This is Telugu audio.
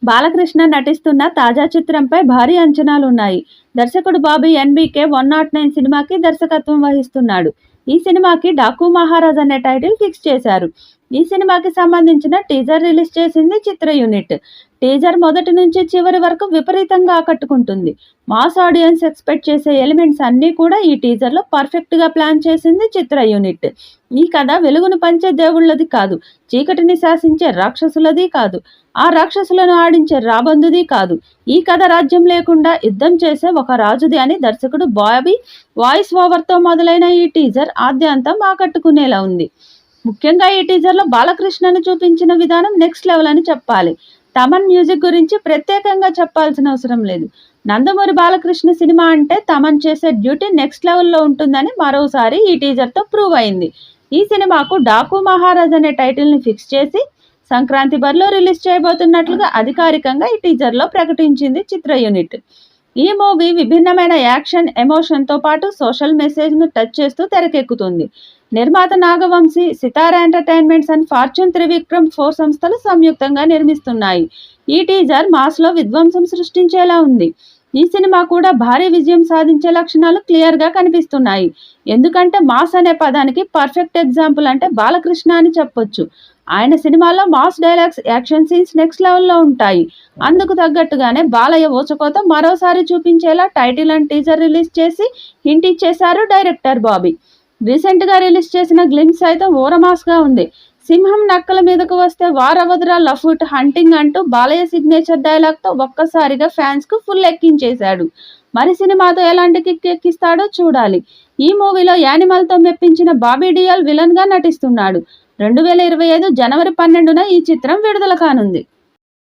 బాలకృష్ణ నటిస్తున్న తాజా చిత్రంపై భారీ అంచనాలున్నాయి. దర్శకుడు బాబీ ఎన్బీకే 109 సినిమాకి దర్శకత్వం వహిస్తున్నాడు. ఈ సినిమాకి డాకు మహారాజ్ అనే టైటిల్ ఫిక్స్ చేశారు. ఈ సినిమాకి సంబంధించిన టీజర్ రిలీజ్ చేసింది చిత్ర యూనిట్. టీజర్ మొదటి నుంచి చివరి వరకు విపరీతంగా ఆకట్టుకుంటుంది. మాస్ ఆడియన్స్ ఎక్స్పెక్ట్ చేసే ఎలిమెంట్స్ అన్నీ కూడా ఈ టీజర్లో పర్ఫెక్ట్గా ప్లాన్ చేసింది చిత్ర యూనిట్. ఈ కథ వెలుగును పంచే దేవుళ్ళది కాదు, చీకటిని శాసించే రాక్షసులది కాదు, ఆ రాక్షసులను ఆడించే రాబందుది కాదు. ఈ కథ రాజ్యం లేకుండా యుద్ధం చేసే ఒక రాజుది అని దర్శకుడు బాబీ వాయిస్ ఓవర్తో మొదలైన ఈ టీజర్ ఆద్యంతం ఆకట్టుకునేలా ఉంది. ముఖ్యంగా ఈ టీజర్లో బాలకృష్ణను చూపించిన విధానం నెక్స్ట్ లెవెల్ అని చెప్పాలి. తమన్ మ్యూజిక్ గురించి ప్రత్యేకంగా చెప్పాల్సిన అవసరం లేదు. నందమూరి బాలకృష్ణ సినిమా అంటే తమన్ చేసే డ్యూటీ నెక్స్ట్ లెవెల్లో ఉంటుందని మరోసారి ఈ టీజర్తో ప్రూవ్ అయింది. ఈ సినిమాకు డాకు మహారాజ్ అనే టైటిల్ని ఫిక్స్ చేసి సంక్రాంతి బరిలో రిలీజ్ చేయబోతున్నట్లుగా అధికారికంగా ఈ టీజర్లో ప్రకటించింది చిత్ర యూనిట్. ఈ మూవీ విభిన్నమైన యాక్షన్, ఎమోషన్తో పాటు సోషల్ మెసేజ్ను టచ్ చేస్తూ తెరకెక్కుతుంది. నిర్మాత నాగవంశీ, సితారా ఎంటర్టైన్మెంట్స్ అండ్ ఫార్చ్యూన్ త్రివిక్రమ్ 4 సంస్థలు సంయుక్తంగా నిర్మిస్తున్నాయి. ఈ టీజర్ మాస్లో విధ్వంసం సృష్టించేలా ఉంది. ఈ సినిమా కూడా భారీ విజయం సాధించే లక్షణాలు క్లియర్గా కనిపిస్తున్నాయి. ఎందుకంటే మాస్ అనే పదానికి పర్ఫెక్ట్ ఎగ్జాంపుల్ అంటే బాలకృష్ణ అని చెప్పొచ్చు. ఆయన సినిమాల్లో mass dialogues, action scenes next లెవెల్లో ఉంటాయి. అందుకు తగ్గట్టుగానే బాలయ్య ఊచకోత మరోసారి చూపించేలా టైటిల్ అండ్ టీజర్ రిలీజ్ చేసి హింట్ ఇచ్చేశారు డైరెక్టర్ బాబీ. రీసెంట్గా రిలీజ్ చేసిన గ్లిమ్స్ సైతం ఊరమాస్గా ఉంది. సింహం నక్కల మీదకు వస్తే వారవదురా లఫ్ట్ హంటింగ్ అంటూ బాలయ్య సిగ్నేచర్ డైలాగ్తో ఒక్కసారిగా ఫ్యాన్స్కు ఫుల్ ఎక్కించేశాడు. మరి సినిమాతో ఎలాంటి కిక్ ఎక్కిస్తాడో చూడాలి. ఈ మూవీలో యానిమల్తో మెప్పించిన బాబీ డియోల్ విలన్గా నటిస్తున్నాడు. 2025 జనవరి 12న ఈ చిత్రం విడుదల కానుంది.